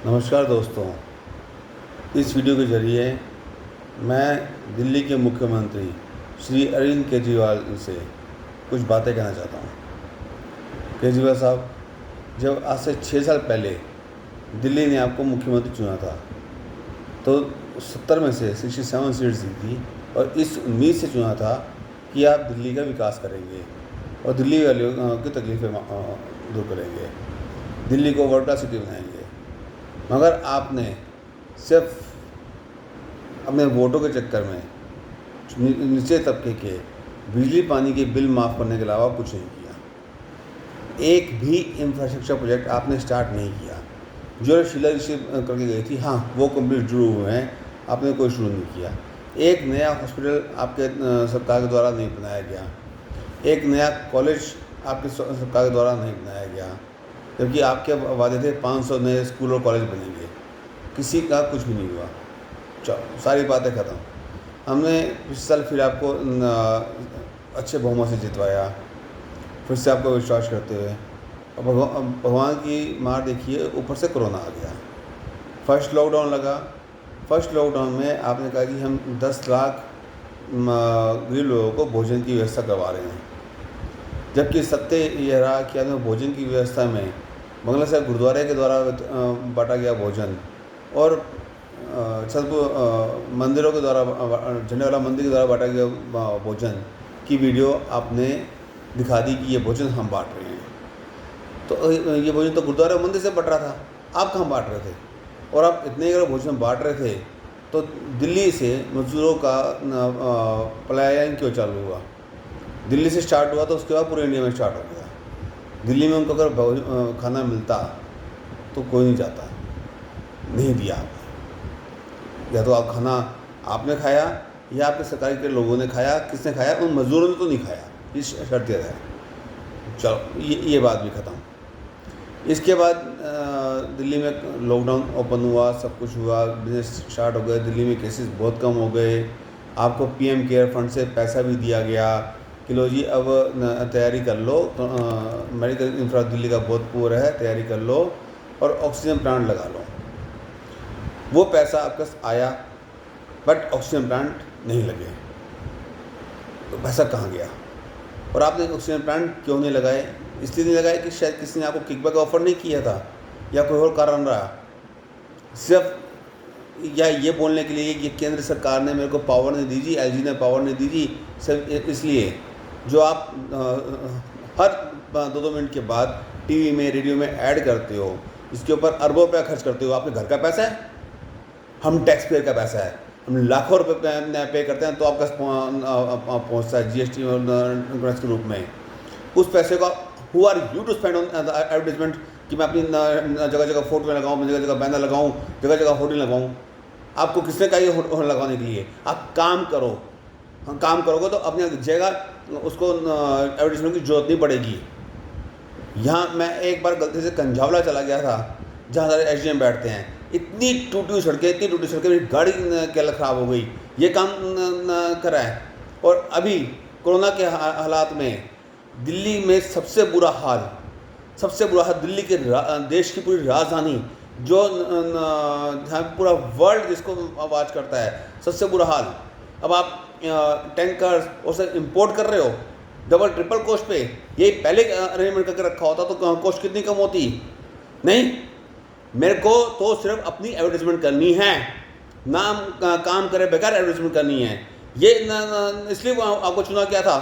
नमस्कार दोस्तों। इस वीडियो के ज़रिए मैं दिल्ली के मुख्यमंत्री श्री अरविंद केजरीवाल से कुछ बातें कहना चाहता हूँ। केजरीवाल साहब, जब आज से 6 साल पहले दिल्ली ने आपको मुख्यमंत्री चुना था तो 70 में से 67 सीट्स दी थी और इस उम्मीद से चुना था कि आप दिल्ली का विकास करेंगे और दिल्ली वालों की तकलीफ़ें दूर करेंगे, दिल्ली को वर्ल्ड क्लास सिटी बनाएंगे। मगर आपने सिर्फ अपने वोटों के चक्कर में नीचे तबके के बिजली पानी के बिल माफ़ करने के अलावा कुछ नहीं किया। एक भी इंफ्रास्ट्रक्चर प्रोजेक्ट आपने स्टार्ट नहीं किया। जो शिलान्यास करके गई थी, हाँ, वो कंप्लीट शुरू हुए हैं, आपने कोई शुरू नहीं किया। एक नया हॉस्पिटल आपके सरकार के द्वारा नहीं बनाया गया। एक नया कॉलेज आपकी सरकार के द्वारा नहीं बनाया गया, जबकि आपके वादे थे 500 नए स्कूल और कॉलेज बनेंगे। किसी का कुछ भी नहीं हुआ। चलो, सारी बातें ख़त्म। हमने इस साल फिर आपको अच्छे बहुमत से जितवाया, फिर से आपको विश्वास करते हुए। और भगवान की मार देखिए, ऊपर से कोरोना आ गया। फर्स्ट लॉकडाउन लगा। फर्स्ट लॉकडाउन में आपने कहा कि हम 10 लाख गरीब लोगों को भोजन की व्यवस्था करवा रहे हैं, जबकि सत्य यह रहा कि आपने भोजन की व्यवस्था में बंगला साहिब गुरुद्वारे के द्वारा बांटा गया भोजन और मंदिरों के द्वारा, झंडेवाला मंदिर के द्वारा बांटा गया भोजन की वीडियो आपने दिखा दी कि ये भोजन हम बांट रहे हैं। तो ये भोजन तो गुरुद्वारा मंदिर से बट रहा था, आप कहाँ बांट रहे थे? और आप इतने अगर भोजन बांट रहे थे तो दिल्ली से मजदूरों का पलायन क्यों चालू हुआ? दिल्ली से स्टार्ट हुआ तो उसके बाद पूरे इंडिया में स्टार्ट हो गया। दिल्ली में उनको अगर खाना मिलता तो कोई नहीं जाता, नहीं दिया आपने। या तो आप खाना आपने खाया या आपके सरकारी के लोगों ने खाया। किसने खाया? उन मजदूरों ने तो नहीं खाया। इस शर्त है। चलो, ये बात भी ख़त्म। इसके बाद दिल्ली में लॉकडाउन ओपन हुआ, सब कुछ हुआ, बिजनेस स्टार्ट हो गए, दिल्ली में केसेस बहुत कम हो गए। आपको पीएम केयर फंड से पैसा भी दिया गया कि लो जी, अब तैयारी कर लो, तो मेडिकल इंफ्रा दिल्ली का बहुत पुअर है, तैयारी कर लो और ऑक्सीजन प्लांट लगा लो। वो पैसा आपके पास आया, बट ऑक्सीजन प्लांट नहीं लगे। तो पैसा कहाँ गया? और आपने ऑक्सीजन प्लांट क्यों नहीं लगाए? इसलिए नहीं लगाए कि शायद किसी ने आपको किकबैक ऑफर नहीं किया था या कोई और कारण रहा। सिर्फ या ये बोलने के लिए कि केंद्र सरकार ने मेरे को पावर नहीं दी जी, एलजी ने पावर नहीं दी जी, सिर्फ इसलिए जो आप हर 2-2 मिनट के बाद टीवी में, रेडियो में ऐड करते हो, इसके ऊपर अरबों रुपया खर्च करते हो। आपके घर का पैसा है, हम टैक्स पेयर का पैसा है, हम लाखों रुपए पे करते हैं तो आपका पहुँचता है जीएसटी के रूप में। उस पैसे का who are you to spend on advertisement कि मैं अपनी जगह जगह फोटो लगाऊँ, अपनी जगह जगह बैनर लगाऊँ, जगह जगह होर्डिंग लगाऊँ? आपको किसने कहा ये होर्डिंग लगाने के लिए? आप काम करो। हम काम करोगे तो अपनी जगह उसको एडवर्टीजमेंट की जरूरत नहीं पड़ेगी। यहाँ मैं एक बार गलती से कंझावला चला गया था, जहाँ सारे एसडीएम बैठते हैं। इतनी टूटी सड़कें, मेरी गाड़ी की हालत ख़राब हो गई। ये काम करा है। और अभी कोरोना के हालात में दिल्ली में सबसे बुरा हाल दिल्ली के देश की पूरी राजधानी, जो पूरा वर्ल्ड जिसको आवाज़ करता है, सबसे बुरा हाल। अब आप टैंकर्स और सब इंपोर्ट कर रहे हो डबल ट्रिपल कॉस्ट पे। यही पहले अरेंजमेंट करके रखा होता तो कॉस्ट कितनी कम होती? नहीं, मेरे को तो सिर्फ अपनी एडवर्टाइजमेंट करनी है, नाम काम करे बेकार एडवर्टाइजमेंट करनी है। ये इसलिए आपको चुना क्या था?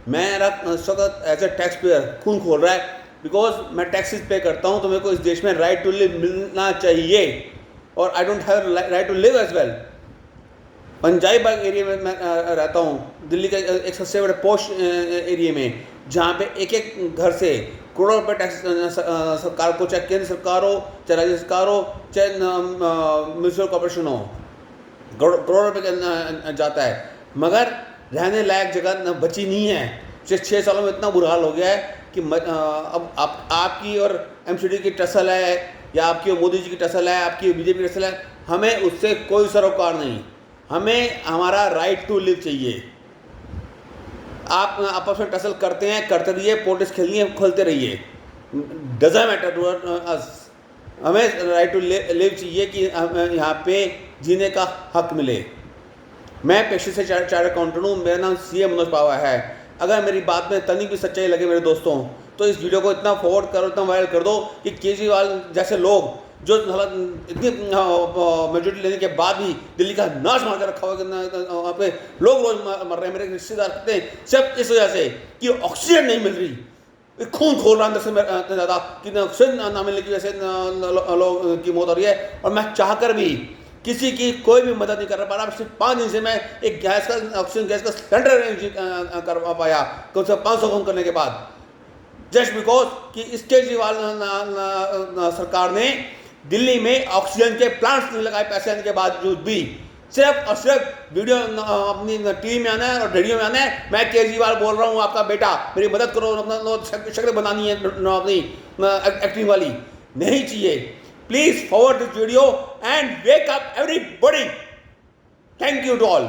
मेरा इस वक्त एज ए टैक्स पेयर खून खोल रहा है, बिकॉज मैं टैक्सेस पे करता हूँ, तो मेरे को इस देश में राइट टू लिव मिलना चाहिए। और I don't have right to live as well. Punjabi Bagh area में मैं रहता हूँ, दिल्ली का एक सबसे बड़े पॉश एरिया में, जहाँ पे एक एक घर से करोड़ों रुपये टैक्स सरकार को, चाहे केंद्र सरकार हो, चाहे राज्य सरकार हो, चाहे म्यूनसिपल कॉर्पोरेशन हो, करोड़ों रुपये जाता है। मगर रहने लायक जगह बची नहीं है। 6 सालों में इतना बुरा हाल हो गया है कि अब आपकी और एमसीडी की टसल है, या आपकी और मोदी जी की टसल है, आपकी बीजेपी की टसल है, हमें उससे कोई सरोकार नहीं। हमें हमारा राइट टू लिव चाहिए। आप आपस में टसल करते हैं, करते रहिए, पॉलिटिक्स खेलनी है, खेलते रहिए, डजंट मैटर टू अस। हमें राइट टू लिव चाहिए कि हमें यहाँ पे जीने का हक मिले। मैं पेशे से चार्टर्ड अकाउंटेंट हूँ, मेरा नाम CA मनोज पावा है। अगर मेरी बात में तनी भी सच्चाई लगे मेरे दोस्तों, तो इस वीडियो को इतना फॉरवर्ड करो, इतना वायरल कर दो कि केजरीवाल जैसे लोग जो इतनी मेजोरिटी लेने के बाद भी दिल्ली का नाश मार कर रखा हुआ वहाँ पे लोग रोज मर रहे हैं। मेरे रिश्तेदार कहते हैं सिर्फ इस वजह से कि ऑक्सीजन नहीं मिल रही, खून खोल रहा अंदर से ज़्यादा कि ऑक्सीजन ना मिलने की वजह से लोग की मौत हो रही है। और मैं चाहकर भी किसी की कोई भी मदद नहीं कर पा रहा। पिछले 5 दिन से मैं एक गैस का ऑक्सीजन गैस का सिलेंडर अरेंज कर पाया कम से कम 500 फोन करने के बाद, जस्ट बिकॉज कि इस केजरीवाल सरकार ने दिल्ली में ऑक्सीजन के प्लांट्स नहीं लगाए पैसे आने के बावजूद भी। सिर्फ और सिर्फ वीडियो अपनी टीवी में आना है और रेडियो में आना है, मैं केजरीवाल बोल रहा हूँ आपका बेटा, मेरी मदद करो, अपना शक्ल बनानी है अपनी एक्टिंग वाली नहीं चाहिए। Please forward this video and wake up everybody. Thank you to all.